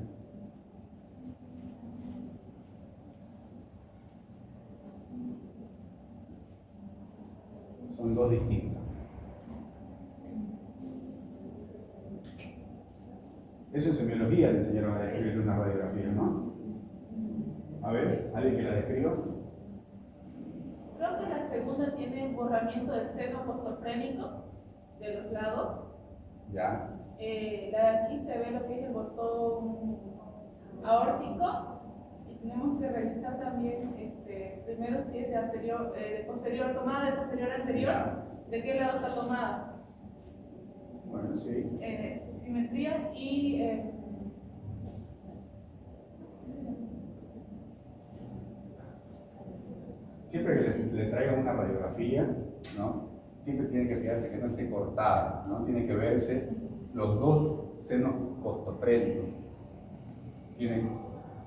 Son dos distintas. Eso en semiología le enseñaron a describir una radiografía, ¿no? A ver, ¿alguien que la describa? Creo que la segunda tiene borramiento del seno postofrénico de los lados. Ya. La de aquí se ve lo que es el botón aórtico y tenemos que revisar también primero si es de anterior, de posterior tomada, de posterior anterior, Ya. de qué lado está tomada. Bueno, sí. Simetría y Siempre que le traigan una radiografía, ¿no? Siempre tiene que fijarse que no esté cortada, ¿no? Tiene que verse los dos senos costofrénicos. Tiene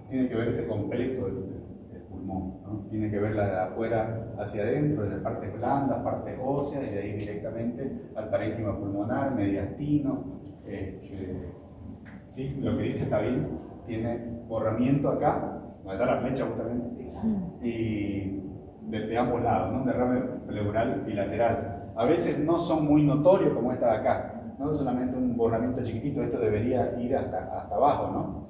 que verse completo el pulmón, ¿no? Tiene que verla de afuera hacia adentro, desde partes blandas, partes óseas, y de ahí directamente al parénquima pulmonar, mediastino. Sí, lo que dice está bien, tiene borramiento acá, donde está la flecha justamente, y de ambos lados, ¿no? Un derrame pleural bilateral. A veces no son muy notorios como esta de acá, no es solamente un borramiento chiquitito, esto debería ir hasta abajo, ¿no?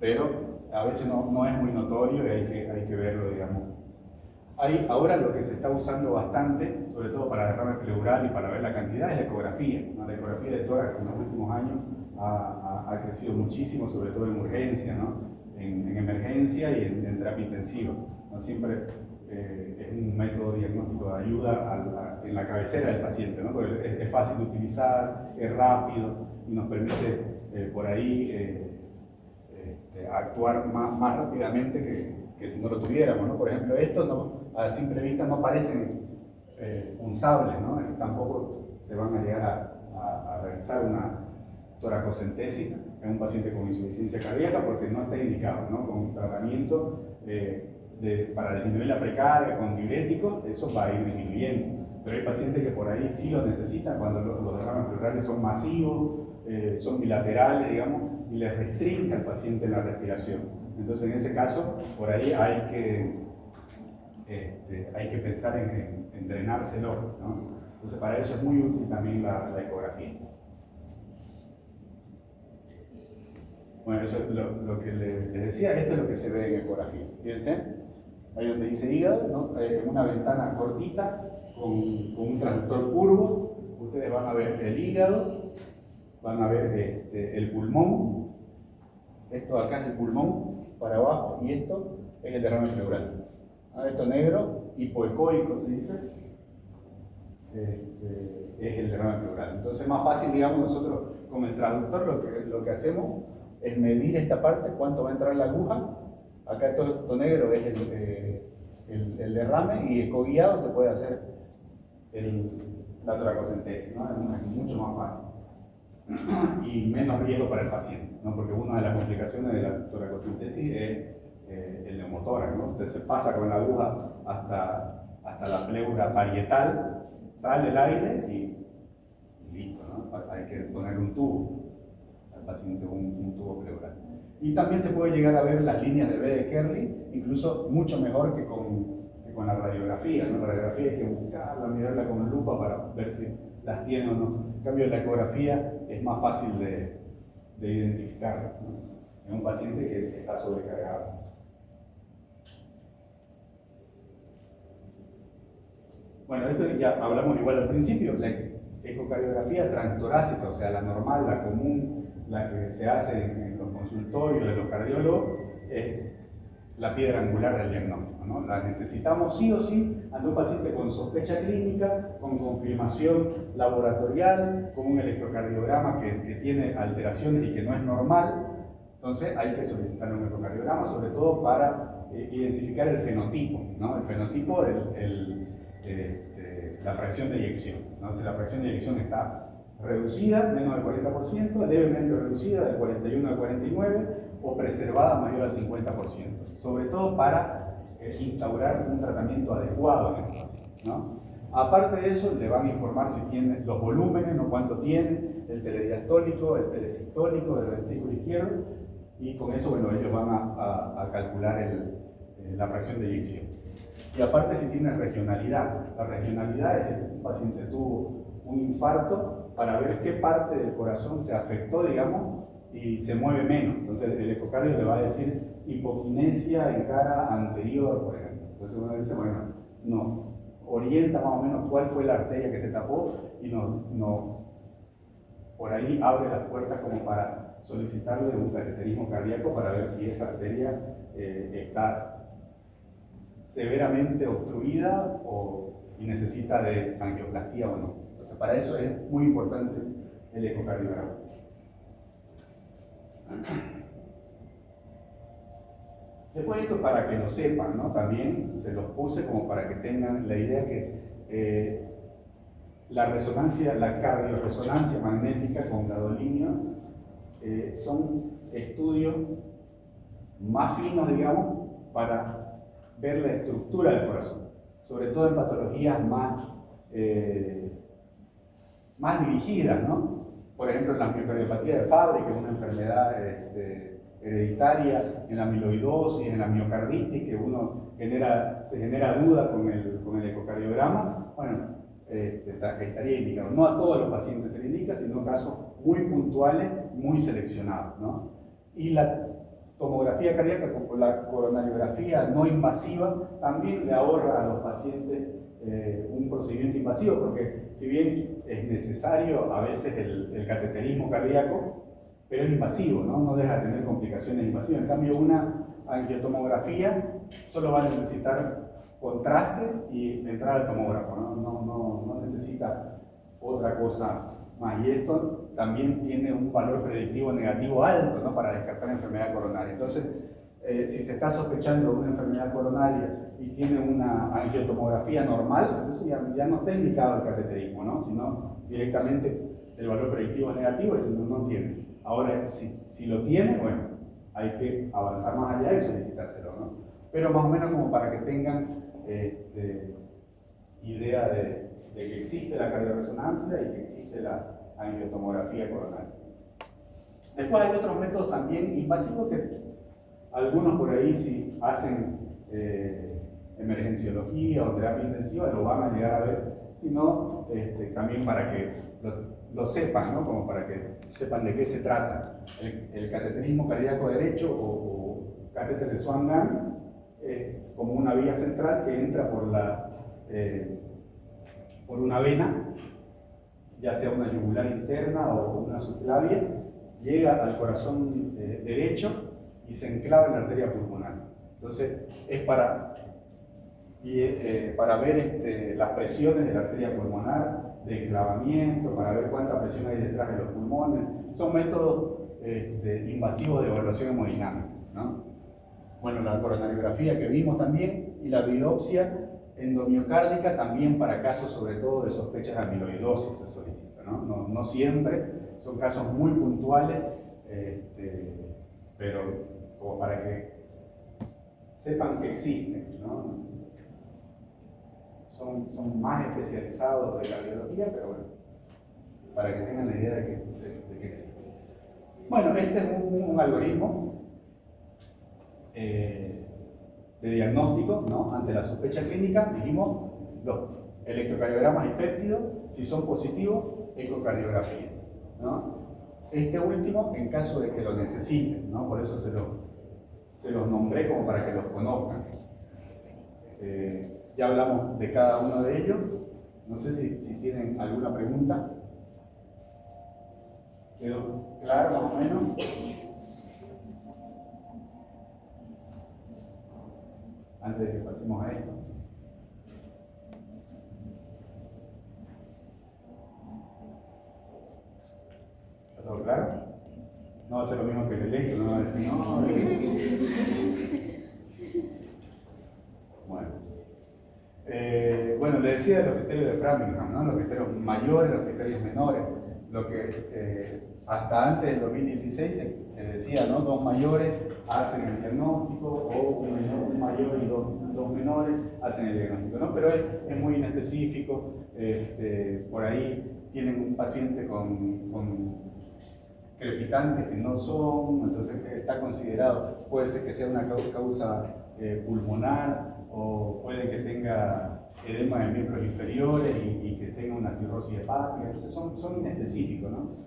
Pero a veces no es muy notorio y hay que verlo, digamos. Ahora lo que se está usando bastante, sobre todo para derrame pleural y para ver la cantidad, es la ecografía, ¿no? La ecografía de tórax en los últimos años ha crecido muchísimo, sobre todo en urgencia, ¿no? En emergencia y en terapia intensiva, ¿no? Siempre es un método diagnóstico de ayuda en la cabecera del paciente, ¿no? Porque es fácil de utilizar, es rápido y nos permite por ahí actuar más rápidamente que si no lo tuviéramos, ¿no? Por ejemplo, estos no, a simple vista no parecen punzables, ¿no? Tampoco se van a llegar a realizar una toracocentesis en un paciente con insuficiencia cardíaca porque no está indicado, ¿no? Con un tratamiento para disminuir la precarga con diuréticos, eso va a ir disminuyendo. Pero hay pacientes que por ahí sí lo necesitan cuando los derrames pleurales son masivos, son bilaterales, digamos, y les restringe al paciente la respiración. Entonces, en ese caso, por ahí hay que pensar en drenárselo, ¿no? Entonces, para eso es muy útil también la ecografía. Bueno, eso es lo que les decía, esto es lo que se ve en ecografía. Fíjense, ahí donde dice hígado, ¿no? Una ventana cortita con un transductor curvo, ustedes van a ver el hígado, van a ver el pulmón, esto acá es el pulmón para abajo y esto es el derrame pleural. Esto negro, hipoecoico se dice, es el derrame pleural. Entonces es más fácil, digamos, nosotros con el transductor lo que hacemos es medir esta parte, cuánto va a entrar la aguja. Acá todo esto negro es el derrame y ecoguiado se puede hacer la toracocentesis, ¿no? Es mucho más fácil y menos riesgo para el paciente, ¿no? Porque una de las complicaciones de la toracocentesis es el neumotórax, ¿no? Entonces se pasa con la aguja hasta la pleura parietal, sale el aire y listo, ¿no? Hay que poner un tubo al paciente, un tubo pleural. Y también se puede llegar a ver las líneas de B de Kerley, incluso mucho mejor que con la radiografía, ¿no? La radiografía hay que buscarla, mirarla con lupa para ver si las tiene o no. En cambio, la ecografía es más fácil de identificar, ¿no? En un paciente que está sobrecargado. Bueno, esto ya hablamos igual al principio, la ecocardiografía transtorácica, o sea, la normal, la común, la que se hace en los consultorios de los cardiólogos, es la piedra angular del diagnóstico, ¿no? La necesitamos sí o sí ante un paciente con sospecha clínica, con confirmación laboratorial, con un electrocardiograma que tiene alteraciones y que no es normal. Entonces hay que solicitar un ecocardiograma, sobre todo para identificar el fenotipo, ¿no? El fenotipo, la fracción de eyección, ¿no? Si la fracción de eyección está reducida, menos del 40%, levemente reducida, del 41 al 49%, o preservada mayor al 50%, sobre todo para instaurar un tratamiento adecuado en el paciente, ¿no? Aparte de eso, le van a informar si tiene los volúmenes, ¿no? Cuánto tiene, el telediastólico, el telesistólico del ventrículo izquierdo, y con eso, bueno, ellos van a calcular la fracción de eyección. Y aparte si tiene regionalidad. La regionalidad es si un paciente tuvo un infarto para ver qué parte del corazón se afectó, digamos, y se mueve menos. Entonces el ecocardio le va a decir hipoquinesia en cara anterior, por ejemplo. Entonces uno dice, bueno, no, orienta más o menos cuál fue la arteria que se tapó y por ahí abre las puertas como para solicitarle un cateterismo cardíaco para ver si esa arteria está severamente obstruida y necesita de angioplastía o no. Entonces para eso es muy importante el ecocardiograma. Después esto para que lo sepan, ¿no? También se los puse como para que tengan la idea que la cardioresonancia magnética con gadolinio son estudios más finos, digamos, para ver la estructura del corazón, sobre todo en patologías más dirigidas, ¿no? Por ejemplo, en la miocardiopatía de Fabry, que es una enfermedad hereditaria, en la amiloidosis, en la miocarditis, que se genera duda con el ecocardiograma, bueno, estaría indicado. No a todos los pacientes se le indica, sino casos muy puntuales, muy seleccionados, ¿no? Y la tomografía cardíaca con la coronariografía no invasiva también le ahorra a los pacientes un procedimiento invasivo, porque si bien es necesario a veces el cateterismo cardíaco, pero es invasivo, ¿no? No deja de tener complicaciones invasivas. En cambio, una angiotomografía solo va a necesitar contraste y entrar al tomógrafo, no necesita otra cosa más. Y esto también tiene un valor predictivo negativo alto, ¿no? Para descartar enfermedad coronaria. Entonces, si se está sospechando de una enfermedad coronaria y tiene una angiotomografía normal, entonces ya no está indicado el cateterismo, ¿no? Sino directamente el valor predictivo es negativo y no tiene. Ahora, si lo tiene, bueno, hay que avanzar más allá y solicitárselo, ¿no? Pero más o menos como para que tengan idea de que existe la cardioresonancia y que existe la angiotomografía coronaria. Después hay otros métodos también invasivos que algunos por ahí si hacen emergenciología o terapia intensiva lo van a llegar a ver, sino también para que lo sepan, ¿no? Como para que sepan de qué se trata. El cateterismo cardíaco derecho o catéter de Swan-Ganz como una vía central que entra por una vena, ya sea una yugular interna o una subclavia, llega al corazón derecho y se enclava en la arteria pulmonar. Entonces es para ver las presiones de la arteria pulmonar, de enclavamiento, para ver cuánta presión hay detrás de los pulmones. Son métodos invasivos de evaluación hemodinámica, ¿no? Bueno, la coronariografía que vimos también y la biopsia endomiocárdica también para casos sobre todo de sospechas de amiloidosis se solicita, ¿no? No siempre, son casos muy puntuales, pero como para que sepan que existen, ¿no? Son más especializados de cardiología, pero bueno, para que tengan la idea de que existe. Bueno, este es un algoritmo de diagnóstico, ¿no? Ante la sospecha clínica, dijimos los electrocardiogramas y péptidos, si son positivos, ecocardiografía, ¿no? Este último, en caso de que lo necesiten, ¿no? Por eso se los nombré como para que los conozcan. Ya hablamos de cada uno de ellos. No sé si tienen alguna pregunta. ¿Quedó claro más o menos? Antes de que pasemos a esto. ¿Está todo claro? No va a ser lo mismo que el electro, no va a decir no. Bueno, le decía de los criterios de Framingham, ¿no? Los criterios mayores, los criterios menores. Lo que hasta antes del 2016 se decía, ¿no? Dos mayores hacen el diagnóstico, o un mayor y dos menores hacen el diagnóstico, ¿no? Pero es muy inespecífico. Por ahí tienen un paciente con crepitantes que no son, entonces está considerado, puede ser que sea una causa pulmonar, o puede que tenga edema de miembros inferiores y que tenga una cirrosis hepática. Entonces son inespecíficos, ¿no?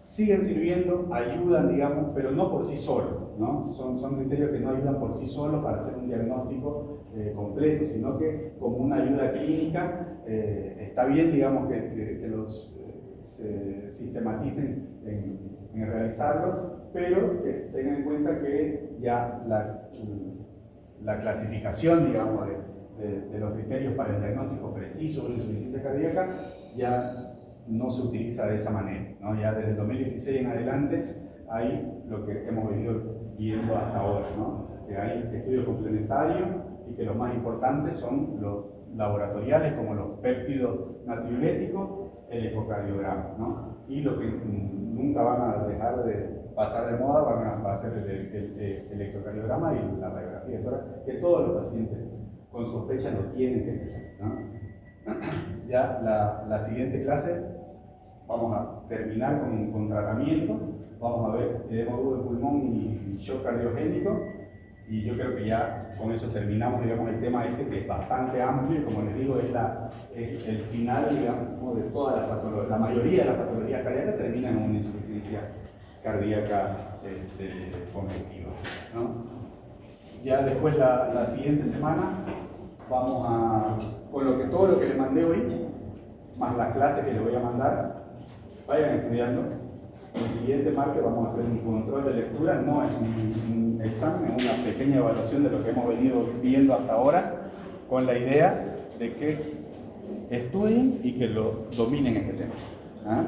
Siguen sirviendo, ayudan, digamos, pero no por sí solos, ¿no? Son criterios que no ayudan por sí solos para hacer un diagnóstico completo, sino que como una ayuda clínica está bien, digamos, que los se sistematicen en realizarlos, pero tengan en cuenta que ya la clasificación, digamos, de los criterios para el diagnóstico preciso de una insuficiencia cardíaca ya no se utiliza de esa manera, ¿no? Ya desde el 2016 en adelante hay lo que hemos venido viendo hasta ahora, ¿no? Que hay estudios complementarios y que los más importantes son los laboratoriales, como los péptidos natriuréticos, el ecocardiograma, ¿no? Y lo que nunca van a dejar de pasar de moda va a ser el electrocardiograma y la radiografía de tórax, que todos los pacientes con sospecha lo tienen que tener, ¿no? Ya la siguiente clase vamos a terminar con tratamiento, vamos a ver edema agudo de pulmón y shock cardiogénico, y yo creo que ya con eso terminamos, digamos, el tema que es bastante amplio, y como les digo, es el final, digamos, de todas las patologías. La mayoría de las patologías cardíacas terminan en una insuficiencia cardíaca congestiva, ¿no? Ya después la siguiente semana vamos con todo lo que les mandé hoy, más las clases que les voy a mandar, vayan estudiando, El siguiente martes vamos a hacer un control de lectura, no es un examen, es una pequeña evaluación de lo que hemos venido viendo hasta ahora, con la idea de que estudien y que lo dominen este tema. ¿Ah?